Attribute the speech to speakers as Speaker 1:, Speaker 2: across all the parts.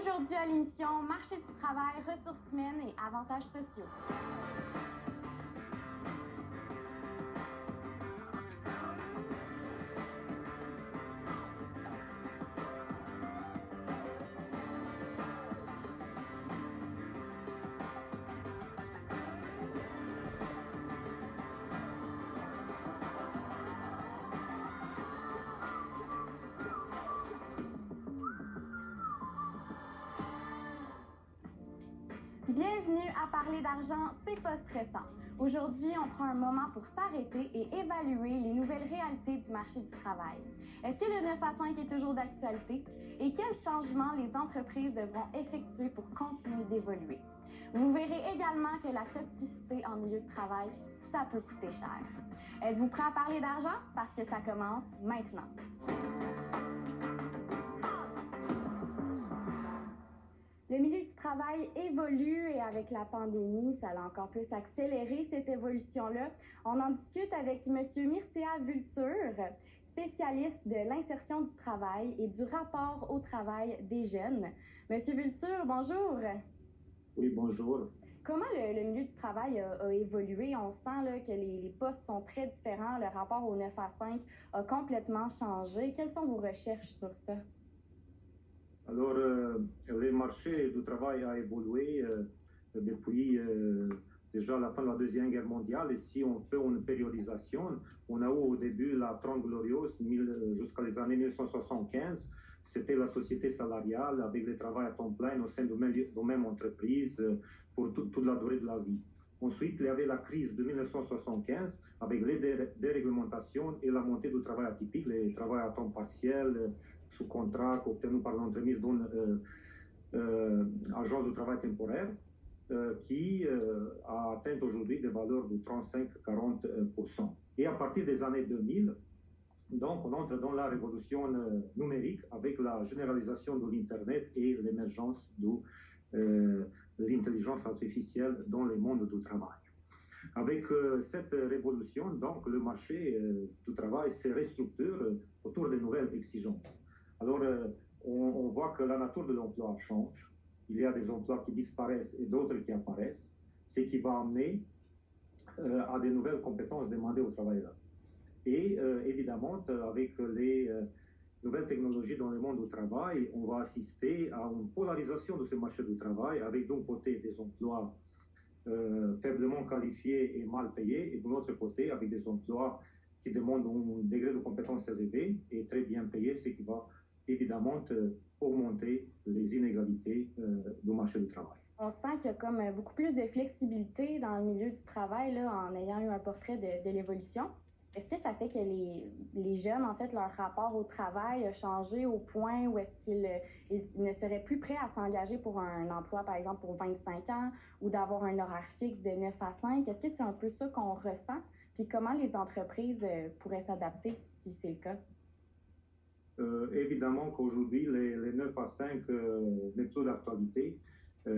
Speaker 1: Aujourd'hui à l'émission Marché du travail, ressources humaines et avantages sociaux. Bienvenue à Parler d'argent, c'est pas stressant. Aujourd'hui, on prend un moment pour s'arrêter et évaluer les nouvelles réalités du marché du travail. Est-ce que le 9 à 5 est toujours d'actualité? Et quels changements les entreprises devront effectuer pour continuer d'évoluer? Vous verrez également que la toxicité en milieu de travail, ça peut coûter cher. Êtes-vous prêt à parler d'argent? Parce que ça commence maintenant. Le milieu du travail évolue et avec la pandémie, ça a encore plus accéléré cette évolution-là. On en discute avec M. Mircea Vultur, spécialiste de l'insertion du travail et du rapport au travail des jeunes. M. Vultur, bonjour.
Speaker 2: Oui, bonjour.
Speaker 1: Comment le milieu du travail a évolué? On sent là, que les postes sont très différents. Le rapport au 9 à 5 a complètement changé. Quelles sont vos recherches sur ça?
Speaker 2: Alors, le marché du travail a évolué depuis déjà la fin de la Deuxième Guerre mondiale. Et si on fait une périodisation, on a eu au début la Trente Glorieuses jusqu'à les années 1975. C'était la société salariale avec le travail à temps plein au sein de même entreprise pour toute la durée de la vie. Ensuite, il y avait la crise de 1975 avec les déréglementations et la montée du travail atypique, le travail à temps partiel, sous contrat obtenu par l'entremise d'une agence de travail temporaire qui a atteint aujourd'hui des valeurs de 35-40%. Et à partir des années 2000, donc on entre dans la révolution numérique avec la généralisation de l'Internet et l'émergence de l'intelligence artificielle dans le monde du travail. Avec cette révolution, donc, le marché du travail se restructure autour de nouvelles exigences. Alors, on voit que la nature de l'emploi change. Il y a des emplois qui disparaissent et d'autres qui apparaissent, ce qui va amener à de nouvelles compétences demandées aux travailleurs. Et évidemment, avec les nouvelles technologies dans le monde du travail, on va assister à une polarisation de ce marché du travail, avec d'un côté des emplois faiblement qualifiés et mal payés, et de l'autre côté, avec des emplois qui demandent un degré de compétence élevé et très bien payé, ce qui va évidemment augmenter les inégalités du marché du travail.
Speaker 1: On sent qu'il y a comme beaucoup plus de flexibilité dans le milieu du travail là, en ayant eu un portrait de l'évolution. Est-ce que ça fait que les jeunes, en fait, leur rapport au travail a changé au point où est-ce qu'ils ne seraient plus prêts à s'engager pour un emploi, par exemple, pour 25 ans ou d'avoir un horaire fixe de 9 à 5? Est-ce que c'est un peu ça qu'on ressent? Puis comment les entreprises pourraient s'adapter si c'est le cas?
Speaker 2: Évidemment qu'aujourd'hui, les 9 à 5 n'est plus d'actualité.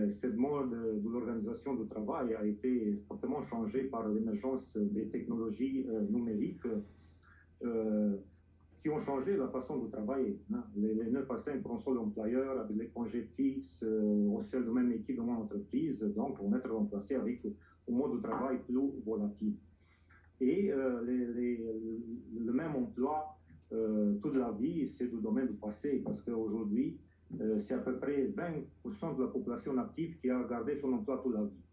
Speaker 2: Cette mode de l'organisation du travail a été fortement changée par l'émergence des technologies numériques qui ont changé la façon de travailler. Les 9 à 5 pour un seul employeur, avec les congés fixes au sein de même équipe dans mon entreprise, donc vont être remplacés avec un mode de travail plus volatile. Et le même emploi toute la vie, c'est du domaine du passé, parce qu'aujourd'hui, c'est à peu près 20% de la population active qui a gardé son emploi toute la vie.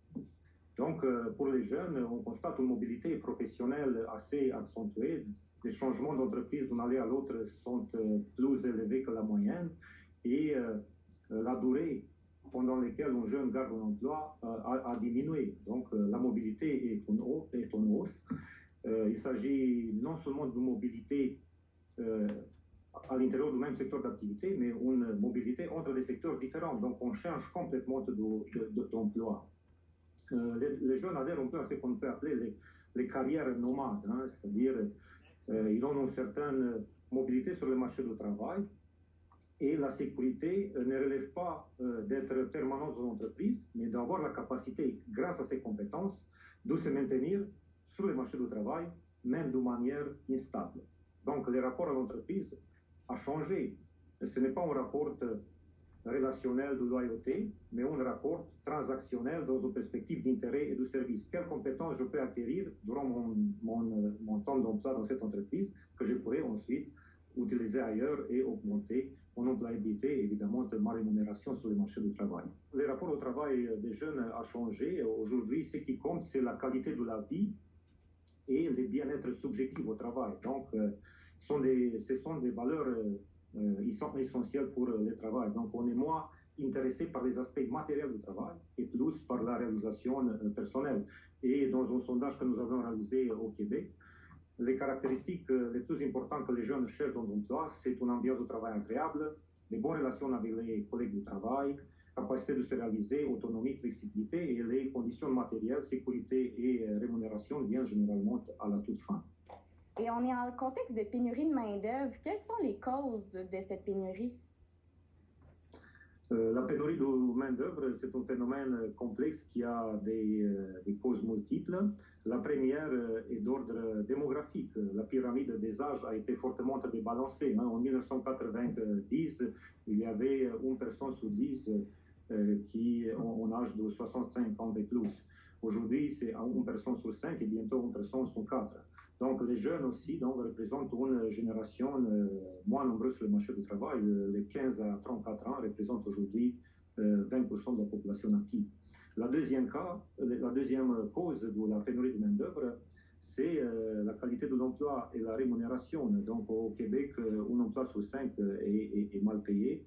Speaker 2: Donc, pour les jeunes, on constate une mobilité professionnelle assez accentuée. Les changements d'entreprise d'une année à l'autre sont plus élevés que la moyenne. Et la durée pendant laquelle un jeune garde un emploi a diminué. Donc, la mobilité est en hausse. Il s'agit non seulement de mobilité à l'intérieur du même secteur d'activité, mais une mobilité entre des secteurs différents. Donc, on change complètement d'emploi. Les jeunes adhèrent un peu à ce qu'on peut appeler les carrières nomades, hein, c'est-à-dire ils ont une certaine mobilité sur le marché du travail et la sécurité ne relève pas d'être permanente dans l'entreprise, mais d'avoir la capacité, grâce à ses compétences, de se maintenir sur le marché du travail, même de manière instable. Donc, le rapport à l'entreprise a changé. Ce n'est pas un rapport relationnel de loyauté, mais un rapport transactionnel dans une perspective d'intérêt et de service. Quelles compétences je peux acquérir durant mon temps d'emploi dans cette entreprise que je pourrais ensuite utiliser ailleurs et augmenter mon employabilité et évidemment ma rémunération sur le marché du travail. Le rapport au travail des jeunes a changé. Aujourd'hui, ce qui compte, c'est la qualité de la vie et le bien-être subjectif au travail. Donc, ce sont des valeurs ils sont essentiels pour le travail. Donc, on est moins intéressé par les aspects matériels du travail et plus par la réalisation personnelle. Et dans un sondage que nous avons réalisé au Québec, les caractéristiques les plus importantes que les jeunes cherchent dans l'emploi, c'est une ambiance de travail agréable, des bonnes relations avec les collègues du travail, capacité de se réaliser, autonomie, flexibilité, et les conditions matérielles, sécurité et rémunération viennent généralement à la toute fin.
Speaker 1: Et on est en contexte de pénurie de main-d'œuvre. Quelles sont les causes de cette pénurie?
Speaker 2: La pénurie de main-d'œuvre, c'est un phénomène complexe qui a des causes multiples. La première est d'ordre démographique. La pyramide des âges a été fortement débalancée. En 1990, il y avait une personne sur 10 qui ont âge de 65 ans et plus. Aujourd'hui, c'est une personne sur 5 et bientôt une personne sur 4. Donc, les jeunes aussi représentent une génération moins nombreuse sur le marché du travail. Les 15 à 34 ans représentent aujourd'hui 20% de la population active. La deuxième cause de la pénurie de main-d'œuvre, c'est la qualité de l'emploi et la rémunération. Donc, au Québec, un emploi sur 5 est mal payé.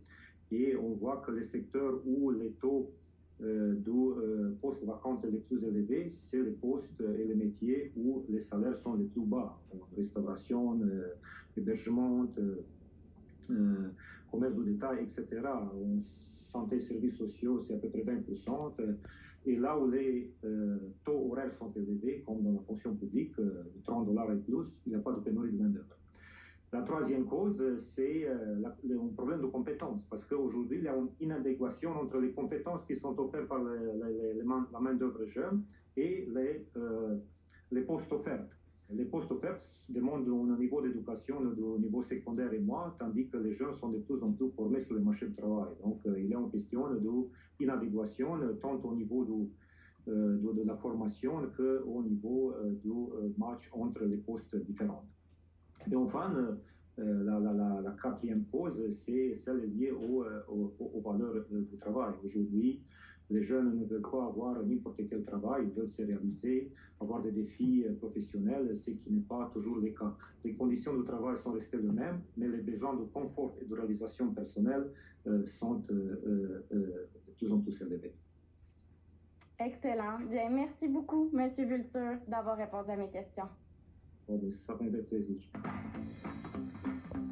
Speaker 2: Et on voit que les secteurs où les taux de postes vacants les plus élevés, c'est les postes et les métiers où les salaires sont les plus bas. Restauration, hébergement, commerce de détail, etc. Santé et services sociaux, c'est à peu près 20%. Et là où les taux horaires sont élevés, comme dans la fonction publique, $30 et plus, il n'y a pas de pénurie de main-d'œuvre. La troisième cause, c'est un problème de compétences, parce qu'aujourd'hui, il y a une inadéquation entre les compétences qui sont offertes par la main-d'œuvre jeune et les postes offerts. Les postes offerts demandent un niveau d'éducation de niveau secondaire et moins, tandis que les jeunes sont de plus en plus formés sur le marché du travail. Donc, il y a une question d'inadéquation, tant au niveau de la formation qu'au niveau du match entre les postes différents. Et enfin, la quatrième cause, c'est celle liée aux valeurs du travail. Aujourd'hui, les jeunes ne veulent pas avoir n'importe quel travail, ils veulent se réaliser, avoir des défis professionnels, ce qui n'est pas toujours le cas. Les conditions de travail sont restées les mêmes, mais les besoins de confort et de réalisation personnelle sont de plus en plus élevés.
Speaker 1: Excellent. Bien, merci beaucoup, M. Vulture, d'avoir répondu à mes questions.
Speaker 2: Ça me fait plaisir.